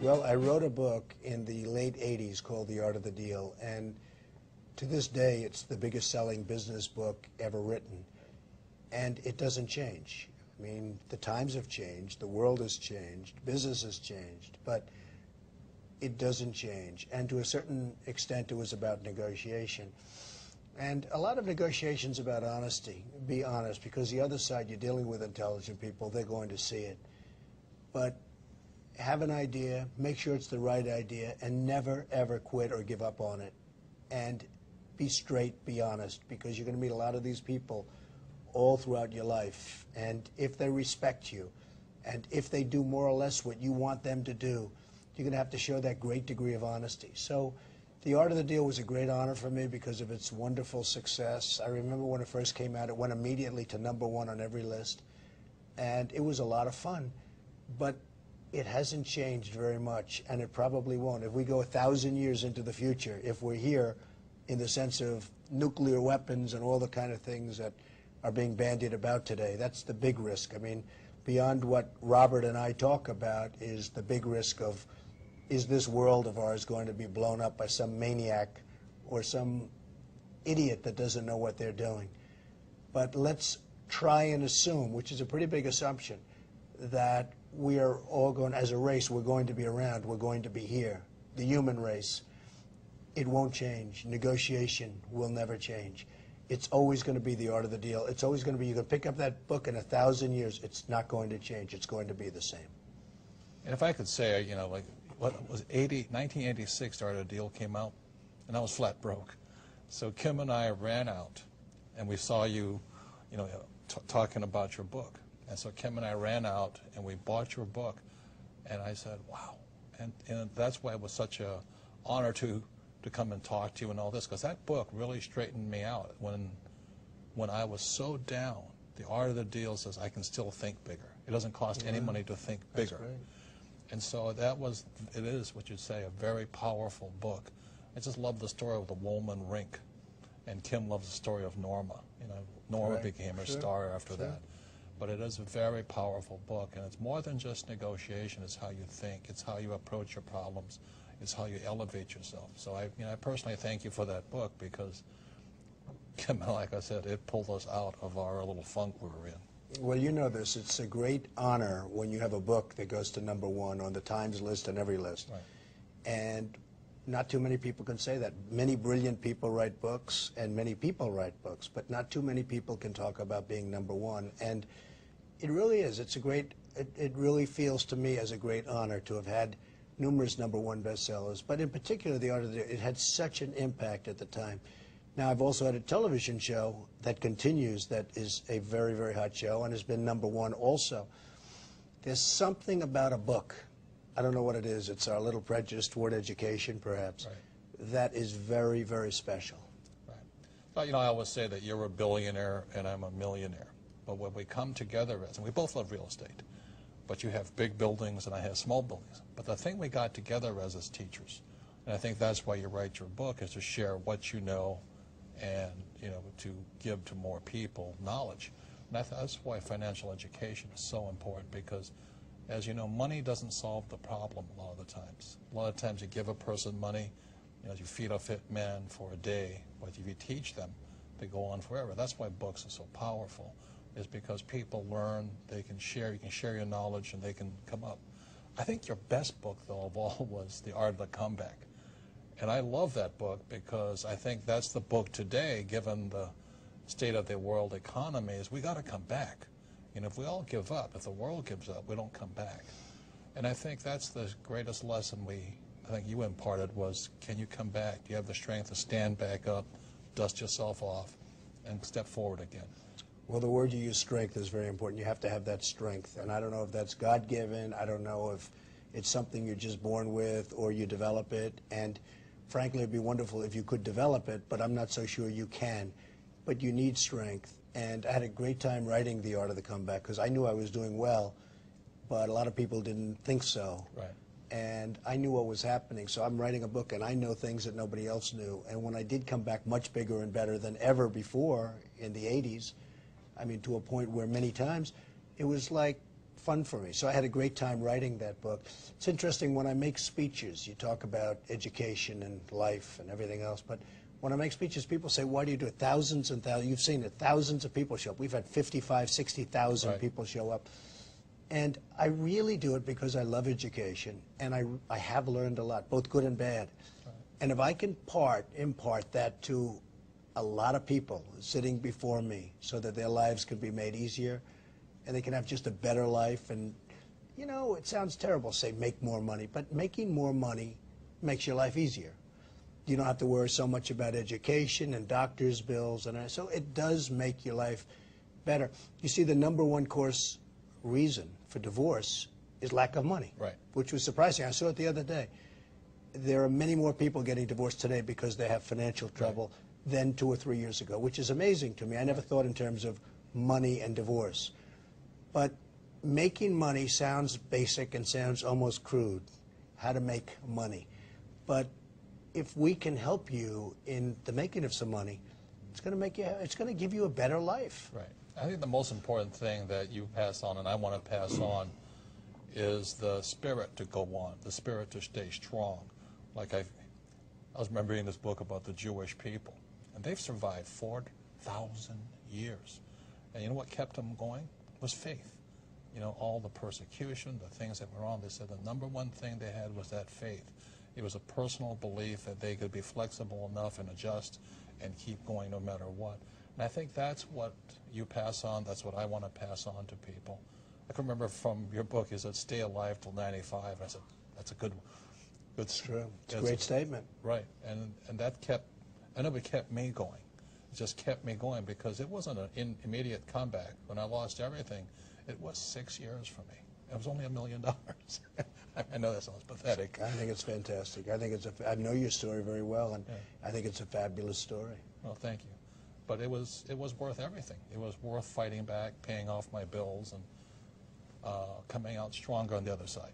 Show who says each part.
Speaker 1: Well, I wrote a book in the late 80s called The Art of the Deal, and to this day it's the biggest selling business book ever written. And it doesn't change. I mean, the times have changed, the world has changed, business has changed, but it doesn't change. And to a certain extent it was about negotiation. And a lot of negotiations about honesty. Be honest, because the other side, you're dealing with intelligent people, they're going to see it. But have an idea, make sure it's the right idea, and never, ever quit or give up on it. And be straight, be honest, because you're going to meet a lot of these people all throughout your life. And if they respect you, and if they do more or less what you want them to do, you're going to have to show that great degree of honesty. So The Art of the Deal was a great honor for me because of its wonderful success. I remember when it first came out, it went immediately to #1 on every list. And it was a lot of fun. But it hasn't changed very much, and it probably won't. If we go 1,000 years into the future, if we're here in the sense of nuclear weapons and all the kind of things that are being bandied about today, that's the big risk. I mean, beyond what Robert and I talk about is the big risk of, is this world of ours going to be blown up by some maniac or some idiot that doesn't know what they're doing? But let's try and assume, which is a pretty big assumption, that we are all going, as a race, we're going to be around, we're going to be here. The human race, it won't change. Negotiation will never change. It's always going to be the art of the deal. It's always going to be, you can pick up that book in 1,000 years, it's not going to change. It's going to be the same.
Speaker 2: And if I could say, you know, like, what was 1986, The Art of the Deal came out, and I was flat broke. So Kim and I ran out, and we saw you, you know, talking about your book. And so Kim and I ran out, and we bought your book, and I said, wow. And that's why it was such an honor to come and talk to you and all this, because that book really straightened me out. When I was so down, The Art of the Deal says I can still think bigger. It doesn't cost any money to think bigger.
Speaker 1: That's great.
Speaker 2: And so it is what you'd say, a very powerful book. I just love the story of the Woolman Rink, and Kim loves the story of Norma. You know, Norma became her star after that. But it is a very powerful book, and it's more than just negotiation. It's how you think. It's how you approach your problems. It's how you elevate yourself. So I personally thank you for that book, because, Kim, like I said, it pulled us out of our little funk we were in.
Speaker 1: Well, you know this. It's a great honor when you have a book that goes to #1 on the Times list and every list.
Speaker 2: Right.
Speaker 1: And not too many people can say that. Many brilliant people write books, and many people write books, but not too many people can talk about being #1. And it really is. It's a great, it really feels to me as a great honor to have had numerous #1 bestsellers, but in particular, The Art of the Deal, it had such an impact at the time. Now, I've also had a television show that continues that is a very, very hot show and has been #1 also. There's something about a book, I don't know what it is, it's our little prejudice toward education, perhaps, that is very, very special.
Speaker 2: Right. Well, you know, I always say that you're a billionaire and I'm a millionaire. But when we come together, and we both love real estate, but you have big buildings and I have small buildings. But the thing we got together as teachers, and I think that's why you write your book, is to share what you know and, you know, to give to more people knowledge. And that's why financial education is so important, because, as you know, money doesn't solve the problem a lot of the times. A lot of times you give a person money, you know, you feed a fit man for a day, but if you teach them, they go on forever. That's why books are so powerful, is because people learn, they can share, you can share your knowledge, and they can come up. I think your best book, though, of all was The Art of the Comeback. And I love that book because I think that's the book today, given the state of the world economy, is we got to come back. And if we all give up, if the world gives up, we don't come back. And I think that's the greatest lesson I think you imparted was, can you come back? Do you have the strength to stand back up, dust yourself off, and step forward again?
Speaker 1: Well, the word you use, strength, is very important. You have to have that strength. And I don't know if that's God-given. I don't know if it's something you're just born with or you develop it. And frankly, it'd be wonderful if you could develop it, but I'm not so sure you can. But you need strength. And I had a great time writing The Art of the Comeback because I knew I was doing well, but a lot of people didn't think so.
Speaker 2: Right.
Speaker 1: And I knew what was happening. So I'm writing a book, and I know things that nobody else knew. And when I did come back much bigger and better than ever before in the 80s, I mean, to a point where many times it was like fun for me. So I had a great time writing that book. It's interesting, when I make speeches, you talk about education and life and everything else, but when I make speeches, people say, why do you do it? Thousands and thousands, you've seen it, thousands of people show up. We've had 55, 60,000
Speaker 2: Right.
Speaker 1: people show up. And I really do it because I love education, and I have learned a lot, both good and bad. Right. And if I can impart that to a lot of people sitting before me so that their lives can be made easier and they can have just a better life. And, you know, it sounds terrible to say make more money, but making more money makes your life easier. You don't have to worry so much about education and doctor's bills, and so it does make your life better. You see, the #1 course reason for divorce is lack of money,
Speaker 2: right,
Speaker 1: which was surprising. I saw it the other day. There are many more people getting divorced today because they have financial trouble than 2 or 3 years ago, which is amazing to me. I never thought in terms of money and divorce. But making money sounds basic and sounds almost crude, how to make money. But if we can help you in the making of some money, it's going to give you a better life.
Speaker 2: right. I think the most important thing that you pass on, and I want to pass on, is the spirit to go on, the spirit to stay strong. Like I was remembering this book about the Jewish people, and they've survived 4,000 years. And you know what kept them going? Was faith. You know, all the persecution, the things that were on, they said the #1 thing they had was that faith. It was a personal belief that they could be flexible enough and adjust and keep going no matter what. And I think that's what you pass on. That's what I want to pass on to people. I can remember from your book, you said, stay alive till 95. I said, that's a good
Speaker 1: It's true. It's a great statement.
Speaker 2: Right. And that kept, I know it kept me going. It just kept me going because it wasn't an immediate comeback. When I lost everything, it was 6 years for me. It was only $1 million. I know that sounds pathetic.
Speaker 1: I think it's fantastic. I know your story very well, and I think it's a fabulous story.
Speaker 2: Well, thank you. But it was worth everything. It was worth fighting back, paying off my bills, and coming out stronger on the other side.